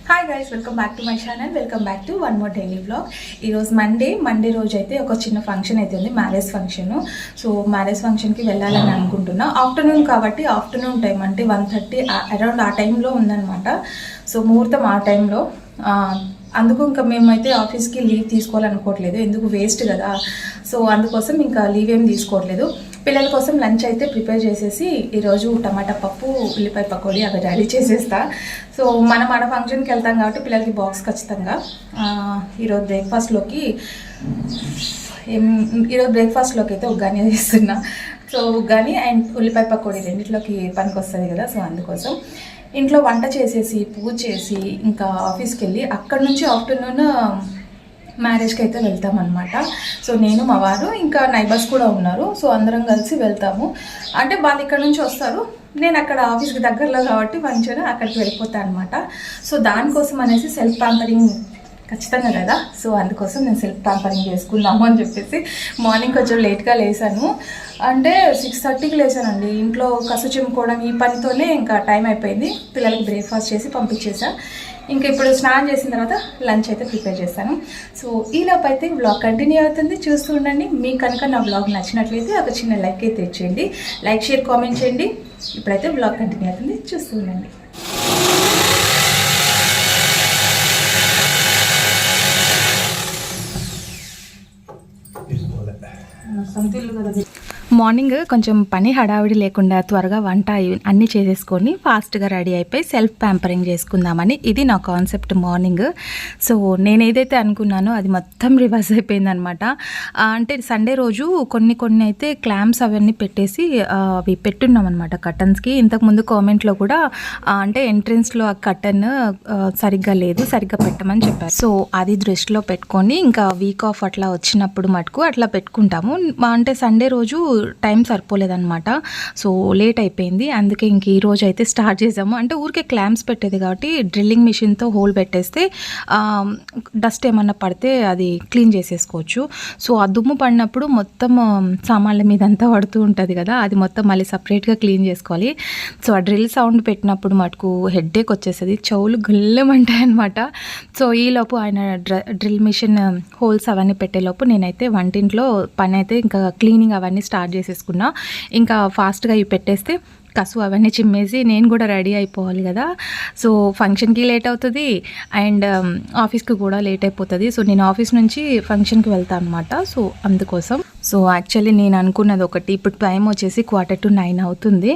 Hi guys, welcome back to my channel. Welcome back to one more daily vlog. ఈరోజు Monday రోజు అయితే ఒక చిన్న ఫంక్షన్ అయితే ఉంది, మ్యారేజ్ ఫంక్షన్. సో మ్యారేజ్ ఫంక్షన్కి వెళ్ళాలని అనుకుంటున్నా. ఆఫ్టర్నూన్ కాబట్టి ఆఫ్టర్నూన్ టైం అంటే 1:30 అరౌండ్ ఆ టైంలో ఉందన్నమాట. సో ముహూర్తం ఆ టైంలో. అందుకు ఇంకా మేమైతే ఆఫీస్కి లీవ్ తీసుకోవాలనుకోవట్లేదు, ఎందుకు వేస్ట్ కదా. సో అందుకోసం ఇంకా లీవ్ ఏం తీసుకోవట్లేదు. పిల్లల కోసం లంచ్ అయితే ప్రిపేర్ చేసేసి ఈరోజు టమాటా పప్పు, ఉల్లిపాయ పకోడీ అవి రెడీ చేసేస్తా. సో మనం ఆడ ఫంక్షన్కి వెళ్తాం కాబట్టి పిల్లలకి బాక్స్ ఖచ్చితంగా. ఈరోజు బ్రేక్ఫాస్ట్లోకి అయితే ఉగ్గాని చేస్తున్నా. సో ఉగ్గాని అండ్ ఉల్లిపాయ పకోడీ రెండిట్లోకి పనికి వస్తుంది కదా. సో అందుకోసం ఇంట్లో వంట చేసేసి పూజ చేసి ఇంకా ఆఫీస్కి వెళ్ళి అక్కడ నుంచి ఆఫ్టర్నూన్ మ్యారేజ్కి అయితే వెళ్తామన్నమాట. సో నేను మా వారు ఇంకా నైబర్స్ కూడా ఉన్నారు. సో అందరం కలిసి వెళ్తాము. అంటే వాళ్ళు ఇక్కడ నుంచి వస్తారు, నేను అక్కడ ఆఫీస్కి దగ్గరలో కాబట్టి ఫంక్షన్ అక్కడికి వెళ్ళిపోతాను అనమాట. సో దానికోసం అనేసి సెల్ఫ్ ప్యాంపరింగ్ ఖచ్చితంగా కదా. సో అందుకోసం నేను సెల్ఫ్ ప్యాంపరింగ్ చేసుకుందాము అని చెప్పేసి మార్నింగ్ కొంచెం లేట్గా లేసాను. అంటే 6:30కి లేసానండి. ఇంట్లో కసు చిమ్ముకోవడం ఈ పనితోనే ఇంకా టైం అయిపోయింది. పిల్లలకి బ్రేక్ఫాస్ట్ చేసి పంపించేసా. ఇంకా ఇప్పుడు స్నానం చేసిన తర్వాత లంచ్ అయితే ప్రిపేర్ చేస్తాను. సో ఈలోపు అయితే వ్లాగ్ కంటిన్యూ అవుతుంది, చూస్తూ ఉండండి. మీకు కనుక నా వ్లాగ్ నచ్చినట్లయితే ఒక చిన్న లైక్ అయితే ఇచ్చేయండి. లైక్, షేర్, కామెంట్ చేయండి. ఇప్పుడైతే వ్లాగ్ కంటిన్యూ అవుతుంది, చూస్తూ ఉండండి. మార్నింగ్ కొంచెం పని హడావిడి లేకుండా త్వరగా వంట అన్నీ చేసేసుకొని ఫాస్ట్గా రెడీ అయిపోయి సెల్ఫ్ ప్యాంపరింగ్ చేసుకుందామని ఇది నా కాన్సెప్ట్ మార్నింగ్. సో నేను ఏదైతే అనుకున్నానో అది మొత్తం రివర్స్ అయిపోయిందనమాట. అంటే సండే రోజు కొన్ని అయితే క్లాంప్స్ అవన్నీ పెట్టేసి అవి పెట్టున్నాం అనమాట కర్టన్స్కి. ఇంతకుముందు కామెంట్లో కూడా అంటే ఎంట్రన్స్లో ఆ కర్టన్ సరిగ్గా లేదు, సరిగ్గా పెట్టమని చెప్పారు. సో అది దృష్టిలో పెట్టుకొని ఇంకా వీక్ ఆఫ్ అట్లా వచ్చినప్పుడు మటుకు అట్లా పెట్టుకుంటాము. అంటే సండే రోజు టైం సరిపోలేదన్నమాట. సో లేట్ అయిపోయింది. అందుకే ఇంక ఈ రోజు అయితే స్టార్ట్ చేసాము. అంటే ఊరికే క్లాంప్స్ పెట్టేది కాబట్టి డ్రిల్లింగ్ మిషన్తో హోల్ పెట్టేస్తే డస్ట్ ఏమన్నా పడితే అది క్లీన్ చేసేసుకోవచ్చు. సో ఆ దుమ్ము పడినప్పుడు మొత్తం సామాన్ల మీద అంతా పడుతూ ఉంటుంది కదా, అది మొత్తం మళ్ళీ సపరేట్గా క్లీన్ చేసుకోవాలి. సో ఆ డ్రిల్ సౌండ్ పెట్టినప్పుడు మటుకు హెడ్ఏక్ వచ్చేస్తుంది, చెవులు గుల్లమంటాయి అనమాట. సో ఈలోపు ఆయన డ్రిల్ మిషన్ హోల్స్ అవన్నీ పెట్టేలోపు నేనైతే వంటింట్లో పని అయితే ఇంకా క్లీనింగ్ అవన్నీ స్టార్ట్ చేసేసుకున్నా. ఇంకా ఫాస్ట్గా ఇవి పెట్టేస్తే కసు అవన్నీ చిమ్మేసి నేను కూడా రెడీ అయిపోవాలి కదా. సో ఫంక్షన్కి లేట్ అవుతుంది అండ్ ఆఫీస్కి కూడా లేట్ అయిపోతుంది. సో నేను ఆఫీస్ నుంచి ఫంక్షన్కి వెళ్తాను అనమాట. సో అందుకోసం యాక్చువల్లీ నేను అనుకున్నది ఒకటి, ఇప్పుడు టైం వచ్చేసి 8:45 అవుతుంది.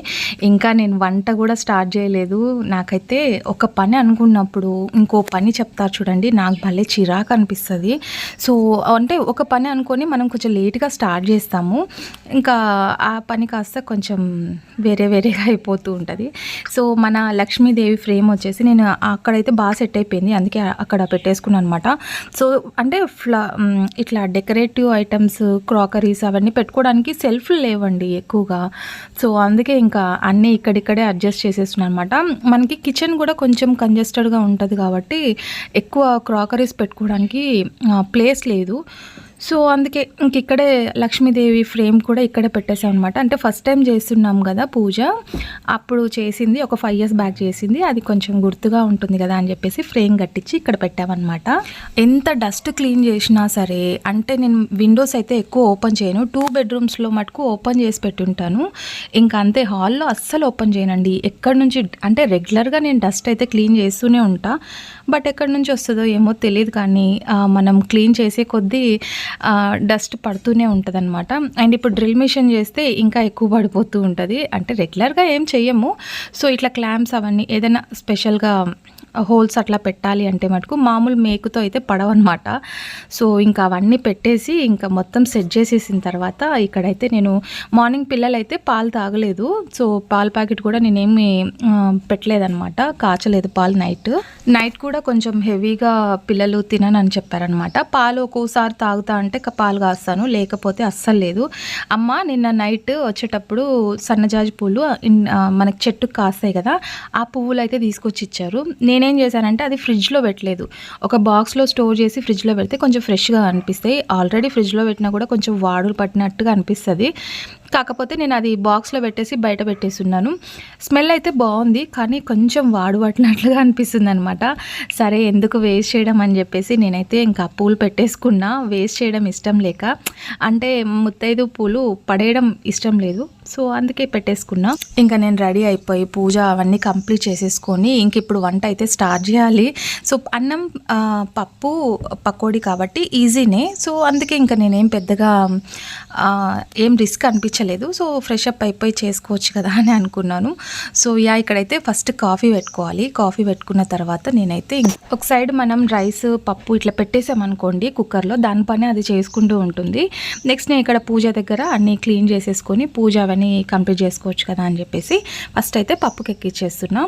ఇంకా నేను వంట కూడా స్టార్ట్ చేయలేదు. నాకైతే ఒక పని అనుకున్నప్పుడు ఇంకో పని చెప్తారు చూడండి, నాకు భలే చిరాకు అనిపిస్తుంది. సో అంటే ఒక పని అనుకొని మనం కొంచెం లేట్గా స్టార్ట్ చేస్తాము, ఇంకా ఆ పని కాస్త కొంచెం వేరేగా అయిపోతూ ఉంటుంది. సో మన లక్ష్మీదేవి ఫ్రేమ్ వచ్చేసి నేను అక్కడైతే బాగా సెట్ అయిపోయింది, అందుకే అక్కడ పెట్టేసుకున్నాను అనమాట. సో అంటే ఇట్లా డెకరేటివ్ ఐటమ్స్, క్రాకరీస్ అవన్నీ పెట్టుకోవడానికి సెల్ఫ్లు లేవండి ఎక్కువగా. సో అందుకే ఇంకా అన్నీ ఇక్కడిక్కడే అడ్జస్ట్ చేసేస్తున్నాను అనమాట. మనకి కిచెన్ కూడా కొంచెం కంజెస్టెడ్గా ఉంటుంది కాబట్టి ఎక్కువ క్రాకరీస్ పెట్టుకోవడానికి ప్లేస్ లేదు. సో అందుకే ఇంక ఇక్కడే లక్ష్మీదేవి ఫ్రేమ్ కూడా ఇక్కడే పెట్టేసాం అనమాట. అంటే ఫస్ట్ టైం చేస్తున్నాం కదా పూజ, అప్పుడు చేసింది ఒక 5 years బ్యాక్ చేసింది, అది కొంచెం గుర్తుగా ఉంటుంది కదా అని చెప్పేసి ఫ్రేమ్ కట్టించి ఇక్కడ పెట్టామన్నమాట. ఎంత డస్ట్ క్లీన్ చేసినా సరే, అంటే నేను విండోస్ అయితే ఎక్కువ ఓపెన్ చేయను, 2 bedrooms మటుకు ఓపెన్ చేసి పెట్టుంటాను. ఇంకా అంతే, హాల్లో అస్సలు ఓపెన్ చేయనండి. ఎక్కడి నుంచి అంటే రెగ్యులర్గా నేను డస్ట్ అయితే క్లీన్ చేస్తూనే ఉంటా, బట్ ఎక్కడి నుంచి వస్తుందో ఏమో తెలియదు, కానీ మనం క్లీన్ చేసే కొద్దీ డస్ట్ పడుతూనే ఉంటుంది అనమాట. అండ్ ఇప్పుడు డ్రిల్ మిషన్ చేస్తే ఇంకా ఎక్కువ పడిపోతూ ఉంటుంది. అంటే రెగ్యులర్గా ఏం చెయ్యము. సో ఇట్లా క్లాంప్స్ అవన్నీ ఏదైనా స్పెషల్గా హోల్స్ అట్లా పెట్టాలి అంటే మటుకు మామూలు మేకుతో అయితే పడవన్నమాట. సో ఇంకా అవన్నీ పెట్టేసి ఇంకా మొత్తం సెట్ చేసేసిన తర్వాత ఇక్కడైతే నేను మార్నింగ్ పిల్లలైతే పాలు తాగలేదు. సో పాల ప్యాకెట్ కూడా నేనేమి పెట్టలేదన్నమాట, కాచలేదు పాలు. నైట్ కూడా కొంచెం హెవీగా పిల్లలు తిననని చెప్పారనమాట. పాలు ఒక్కోసారి తాగుతా అంటే పాలు కాస్తాను, లేకపోతే అస్సలు లేదు. అమ్మ నిన్న నైట్ వచ్చేటప్పుడు సన్నజాజి పూలు మనకి చెట్టుకు కాస్తాయి కదా, ఆ పువ్వులు అయితే తీసుకొచ్చి ఇచ్చారు. నేనేం చేశానంటే అది ఫ్రిడ్జ్లో పెట్టలేదు, ఒక బాక్స్లో స్టోర్ చేసి ఫ్రిడ్జ్లో పెడితే కొంచెం ఫ్రెష్గా అనిపిస్తాయి. ఆల్రెడీ ఫ్రిడ్జ్లో పెట్టినా కూడా కొంచెం వాడులు పట్టినట్టుగా అనిపిస్తుంది. కాకపోతే నేను అది బాక్స్లో పెట్టేసి బయట పెట్టేస్తున్నాను. స్మెల్ అయితే బాగుంది, కానీ కొంచెం వాడుబట్టినట్లుగా అనిపిస్తుంది అనమాట. సరే ఎందుకు వేస్ట్ చేయడం అని చెప్పేసి నేనైతే ఇంకా పూలు పెట్టేసుకున్నా. వేస్ట్ చేయడం ఇష్టం లేక, అంటే ముత్తైదు పూలు పడేయడం ఇష్టం లేదు, సో అందుకే పెట్టేసుకున్నా. ఇంకా నేను రెడీ అయిపోయి పూజ అవన్నీ కంప్లీట్ చేసేసుకొని ఇంక ఇప్పుడు వంట అయితే స్టార్ట్ చేయాలి. సో అన్నం పప్పు పకోడీ కాబట్టి ఈజీనే, సో అందుకే ఇంకా నేనేం పెద్దగా ఏం రిస్క్ అనిపించలేదు. సో ఫ్రెష్ అప్ అయిపోయి చేసుకోవచ్చు కదా అని అనుకున్నాను. సో ఇక్కడైతే ఫస్ట్ కాఫీ పెట్టుకోవాలి. కాఫీ పెట్టుకున్న తర్వాత నేనైతే ఒక సైడ్ మనం రైస్ పప్పు ఇట్లా పెట్టేసామనుకోండి కుక్కర్లో, దానిపైన అది చేసుకుంటూ ఉంటుంది. నెక్స్ట్ నేను ఇక్కడ పూజ దగ్గర అన్నీ క్లీన్ చేసేసుకొని పూజ అవన్నీ కంప్లీట్ చేసుకోవచ్చు కదా అని చెప్పేసి ఫస్ట్ అయితే పప్పుకి ఎక్కిచ్చేస్తున్నా.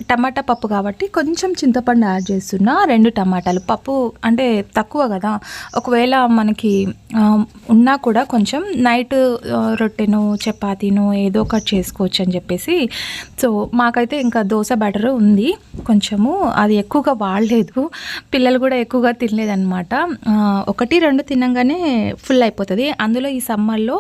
టమాటా పప్పు కాబట్టి కొంచెం చింతపండు యాడ్ చేస్తున్నా. 2 టమాటాలు, పప్పు అంటే తక్కువ కదా, ఒకవేళ మనకి ఉన్నా కూడా కొంచెం నైట్ రొట్టెను చపాతీను ఏదో ఒకటి చేసుకోవచ్చు అని చెప్పేసి. సో మాకైతే ఇంకా దోశ బ్యాటర్ ఉంది కొంచెము, అది ఎక్కువగా వాడలేదు, పిల్లలు కూడా ఎక్కువగా తినలేదన్నమాట. 1-2 తినగానే ఫుల్ అయిపోతుంది. అందులో ఈ సమ్మర్లో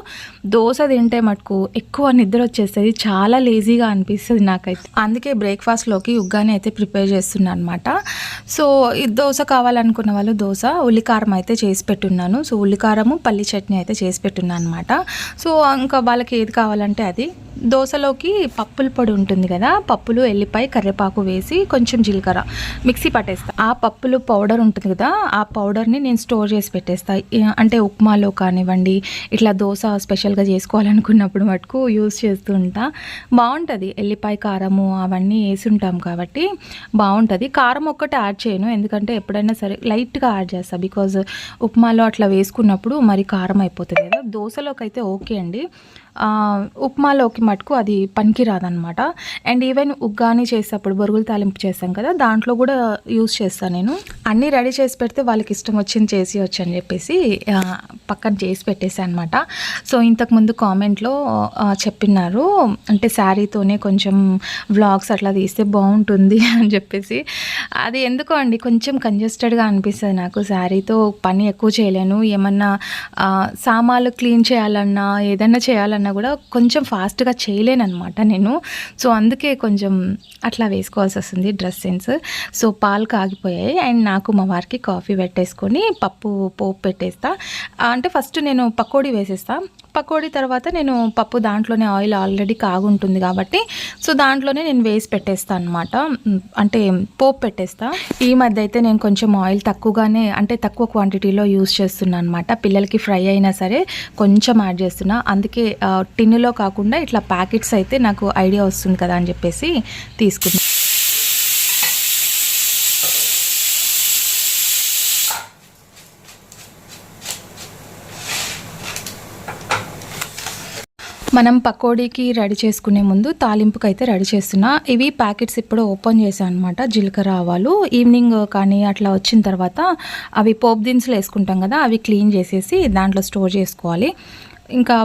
దోశ తింటే మటుకు ఎక్కువ నిద్ర వచ్చేస్తుంది, చాలా లేజీగా అనిపిస్తుంది నాకైతే. అందుకే బ్రేక్ఫాస్ట్లోకి ఉగ్గాని అయితే ప్రిపేర్ చేస్తున్నాను అనమాట. సో ఈ దోశ కావాలనుకున్న వాళ్ళు దోశ, ఉల్లికారం అయితే చేసి పెట్టున్నాను. సో ఉల్లికారము పల్లి చట్నీ అయితే చేసి పెట్టున్నాను అనమాట. సో ఇంకా వాళ్ళకి ఏది కావాలంటే అది. దోశలోకి పప్పుల పొడి ఉంటుంది కదా, పప్పులు ఎల్లిపాయ కరివేపాకు వేసి కొంచెం జీలకర్ర మిక్సీ పట్టేస్తా. ఆ పప్పులు పౌడర్ ఉంటుంది కదా, ఆ పౌడర్ని నేను స్టోర్ చేసి పెట్టేస్తా. అంటే ఉప్మాలో కానివ్వండి, ఇట్లా దోశ స్పెషల్గా చేసుకోవాలనుకున్నప్పుడు మటుకు యూస్ చేస్తూ ఉంటా. బాగుంటుంది, ఎల్లిపాయ కారము అవన్నీ వేసి ఉంటాం కాబట్టి బాగుంటుంది. కారం ఒక్కటి యాడ్ చేయను, ఎందుకంటే ఎప్పుడైనా సరే లైట్గా యాడ్ చేస్తా, బికాజ్ ఉప్మాలో అట్లా వేసుకున్నప్పుడు మరి కారం అయిపోతుంది కదా. దోశలోకి అయితే ఓకే అండి, ఉప్మాలోకి మటుకు అది పనికి రాదనమాట. అండ్ ఈవెన్ ఉగ్గాని చేసేటప్పుడు బొరుగులు తాలింపు చేస్తాం కదా, దాంట్లో కూడా యూస్ చేస్తాను నేను. అన్నీ రెడీ చేసి పెడితే వాళ్ళకి ఇష్టం వచ్చింది చేసి వచ్చు అని చెప్పేసి పక్కన చేసి పెట్టేసాను అనమాట. సో ఇంతకుముందు కామెంట్లో చెప్పినారు, అంటే శారీతోనే కొంచెం వ్లాగ్స్ అట్లా తీస్తే బాగుంటుంది అని చెప్పేసి. అది ఎందుకో అండి కొంచెం కంజెస్టెడ్గా అనిపిస్తుంది నాకు. శారీతో పని ఎక్కువ చేయలేను, ఏమన్నా సామాన్లు క్లీన్ చేయాలన్నా ఏదన్నా చేయాలన్నా కూడా కొంచెం ఫాస్ట్గా చేయలేనమాట నేను. సో అందుకే కొంచెం అట్లా వేసుకోవాల్సి వస్తుంది డ్రెస్ సెన్స్. సో పాలు కాగిపోయాయి అండ్ నాకు మా వారికి కాఫీ పెట్టేసుకొని పప్పు పోపు పెట్టేస్తా. అంటే ఫస్ట్ నేను పకోడీ వేసేస్తా, పకోడీ తర్వాత నేను పప్పు దాంట్లోనే ఆయిల్ ఆల్రెడీ కాగుంటుంది కాబట్టి సో దాంట్లోనే నేను వేసి పెట్టేస్తాను అనమాట, అంటే పోపు పెట్టేస్తా. ఈ మధ్య అయితే నేను కొంచెం ఆయిల్ తక్కువగానే, అంటే తక్కువ క్వాంటిటీలో యూస్ చేస్తున్నాను అనమాట. పిల్లలకి ఫ్రై అయినా సరే కొంచెం యాడ్ చేస్తున్నా, అందుకే టిన్నులో కాకుండా ఇట్లా ప్యాకెట్స్ అయితే నాకు ఐడియా వస్తుంది కదా అని చెప్పేసి తీసుకున్నాను. మనం పకోడీకి రెడీ చేసుకునే ముందు తాలింపుకి అయితే రెడీ చేస్తున్నా. ఇవి ప్యాకెట్స్ ఇప్పుడు ఓపెన్ చేశాను అనమాట, జీలకర్ర ఆవాలు. ఈవినింగ్ కానీ అట్లా వచ్చిన తర్వాత అవి పోపు దినుసులు వేసుకుంటాం కదా, అవి క్లీన్ చేసేసి దాంట్లో స్టోర్ చేసుకోవాలి. ఇంకా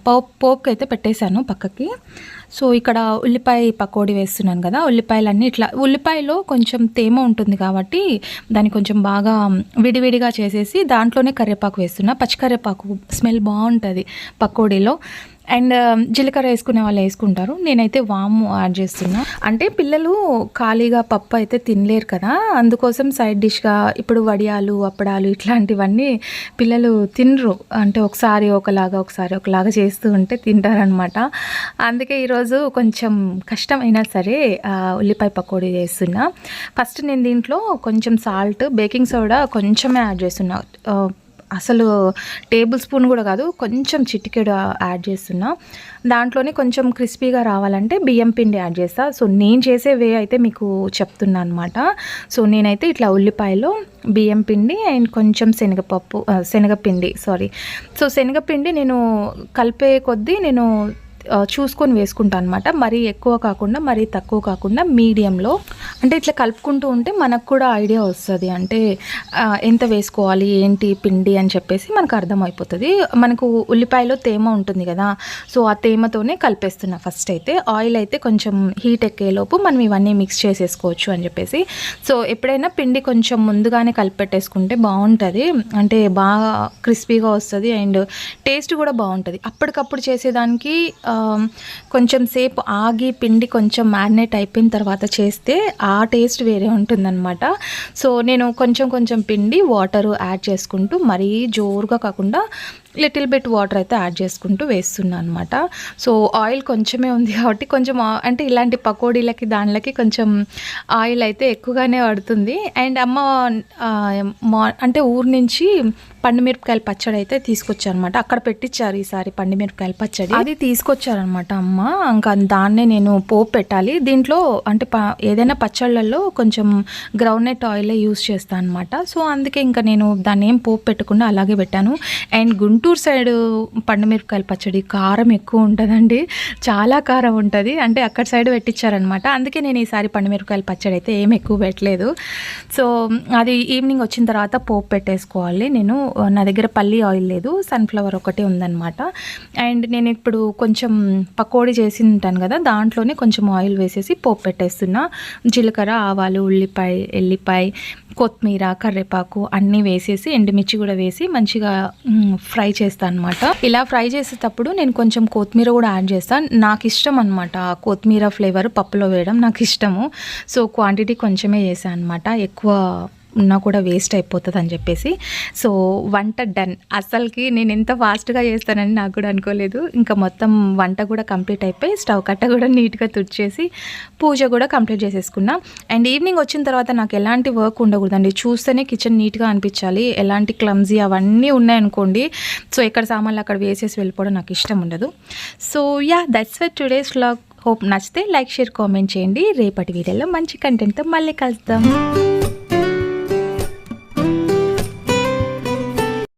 పోపుకి అయితే పెట్టేశాను పక్కకి. సో ఇక్కడ ఉల్లిపాయ పకోడీ వేస్తున్నాను కదా, ఉల్లిపాయలన్నీ ఇట్లా, ఉల్లిపాయలో కొంచెం తేమ ఉంటుంది కాబట్టి దాన్ని కొంచెం బాగా విడివిడిగా చేసేసి దాంట్లోనే కరివేపాకు వేస్తున్నా. పచ్చి కరివేపాకు స్మెల్ బాగుంటుంది పకోడీలో. అండ్ జీలకర్ర వేసుకునే వాళ్ళు వేసుకుంటారు, నేనైతే వాము యాడ్ చేస్తున్నా. అంటే పిల్లలు ఖాళీగా పప్పు అయితే తినలేరు కదా, అందుకోసం సైడ్ డిష్గా ఇప్పుడు వడియాలు అప్పడాలు ఇట్లాంటివన్నీ పిల్లలు తినరు, అంటే ఒకసారి ఒకలాగా చేస్తూ ఉంటే తింటారనమాట. అందుకే ఈరోజు కొంచెం కష్టమైనా సరే ఉల్లిపాయ పకోడీ చేస్తున్నా. ఫస్ట్ నేను దీంట్లో కొంచెం సాల్ట్, బేకింగ్ సోడా కొంచెమే యాడ్ చేస్తున్నా, అసలు టేబుల్ స్పూన్ కూడా కాదు, కొంచెం చిటికెడు యాడ్ చేస్తున్నా. దాంట్లోనే కొంచెం క్రిస్పీగా రావాలంటే బియ్యం పిండి యాడ్ చేస్తా. సో నేను చేసే వే అయితే మీకు చెప్తున్నా అనమాట. సో నేనైతే ఇట్లా ఉల్లిపాయలో బియ్యం పిండి అండ్ కొంచెం శనగపిండి సో శనగపిండి నేను కలిపే కొద్దీ నేను చూసుకొని వేసుకుంటాను అనమాట. మరీ ఎక్కువ కాకుండా మరీ తక్కువ కాకుండా మీడియంలో. అంటే ఇట్లా కలుపుకుంటూ ఉంటే మనకు కూడా ఐడియా వస్తుంది, అంటే ఎంత వేసుకోవాలి ఏంటి పిండి అని చెప్పేసి మనకు అర్థమైపోతుంది. మనకు ఉల్లిపాయలో తేమ ఉంటుంది కదా, సో ఆ తేమతోనే కలిపేస్తున్నా ఫస్ట్ అయితే. ఆయిల్ అయితే కొంచెం హీట్ ఎక్కేలోపు మనం ఇవన్నీ మిక్స్ చేసేసుకోవచ్చు అని చెప్పేసి. సో ఎప్పుడైనా పిండి కొంచెం ముందుగానే కలిపెట్టేసుకుంటే బాగుంటుంది, అంటే బాగా క్రిస్పీగా వస్తుంది అండ్ టేస్ట్ కూడా బాగుంటుంది. అప్పటికప్పుడు చేసేదానికి కొంచెం సేపు ఆగి పిండి కొంచెం మ్యారినేట్ అయిపోయిన తర్వాత చేస్తే ఆ టేస్ట్ వేరే ఉంటుందన్నమాట. సో నేను కొంచెం కొంచెం పిండి వాటర్ యాడ్ చేసుకుంటూ మరీ జోరుగా కాకుండా లిటిల్ బిట్ వాటర్ అయితే యాడ్ చేసుకుంటూ వేస్తున్నాను అనమాట. సో ఆయిల్ కొంచెమే ఉంది కాబట్టి కొంచెం అంటే ఇలాంటి పకోడీలకి దానిలకి కొంచెం ఆయిల్ అయితే ఎక్కువగానే పడుతుంది. అండ్ అమ్మ అంటే ఊరు నుంచి పండుమిరపకాయల పచ్చడి అయితే తీసుకొచ్చారనమాట. అక్కడ పెట్టించారు ఈసారి పండుమిరపకాయల పచ్చడి, అది తీసుకొచ్చారనమాట అమ్మ. ఇంకా దాన్నే నేను పోపు పెట్టాలి. దీంట్లో అంటే ఏదైనా పచ్చళ్ళల్లో కొంచెం గ్రౌండ్నట్ ఆయిలే యూస్ చేస్తాను అనమాట. సో అందుకే ఇంకా నేను దాన్ని ఏం పోపు పెట్టకుండా అలాగే పెట్టాను. అండ్ గుంటూరు సైడ్ పండుమిరపకాయల పచ్చడి కారం ఎక్కువ ఉంటుందండి, చాలా కారం ఉంటుంది. అంటే అక్కడ సైడ్ పెట్టించారనమాట. అందుకే నేను ఈసారి పండుమిరపకాయల పచ్చడి అయితే ఏం ఎక్కువ పెట్టలేదు. సో అది ఈవినింగ్ వచ్చిన తర్వాత పోపు పెట్టేసుకోవాలి. నేను నా దగ్గర పల్లి ఆయిల్ లేదు, సన్ఫ్లవర్ ఒకటే ఉందన్నమాట. అండ్ నేను ఇప్పుడు కొంచెం పకోడీ చేసి ఉంటాను కదా, దాంట్లోనే కొంచెం ఆయిల్ వేసేసి పోపు పెట్టేస్తున్నా. జీలకర్ర, ఆవాలు, ఉల్లిపాయ, ఎల్లిపాయ, కొత్తిమీర, కరివేపాకు అన్నీ వేసేసి ఎండుమిర్చి కూడా వేసి మంచిగా ఫ్రై చేస్తాను అనమాట. ఇలా ఫ్రై చేసేటప్పుడు నేను కొంచెం కొత్తిమీర కూడా యాడ్ చేస్తాను. నాకు ఇష్టం అనమాట కొత్తిమీర ఫ్లేవర్ పప్పులో వేయడం, నాకు ఇష్టము. సో క్వాంటిటీ కొంచెమే చేశాను అనమాట, ఎక్కువ ఉన్నా కూడా వేస్ట్ అయిపోతుంది అని చెప్పేసి. సో వంట డన్. అసలుకి నేను ఎంత ఫాస్ట్గా చేస్తానని నాకు కూడా అనుకోలేదు. ఇంకా మొత్తం వంట కూడా కంప్లీట్ అయిపోయి స్టవ్ కట్ట కూడా నీట్గా తుడిచేసి పూజ కూడా కంప్లీట్ చేసేసుకున్నా. అండ్ ఈవినింగ్ వచ్చిన తర్వాత నాకు ఎలాంటి వర్క్ ఉండకూడదండి, చూస్తేనే కిచెన్ నీట్గా అనిపించాలి. ఎలాంటి క్లమ్జీ అవన్నీ ఉన్నాయనుకోండి, సో ఎక్కడ సామాన్లు అక్కడ వేసేసి వెళ్ళిపోవడం నాకు ఇష్టం ఉండదు. So yeah, that's for today's vlog. Hope నచ్చితే లైక్, షేర్, కామెంట్ చేయండి. రేపటి వీడియోలో మంచి కంటెంట్తో మళ్ళీ కలుద్దాం.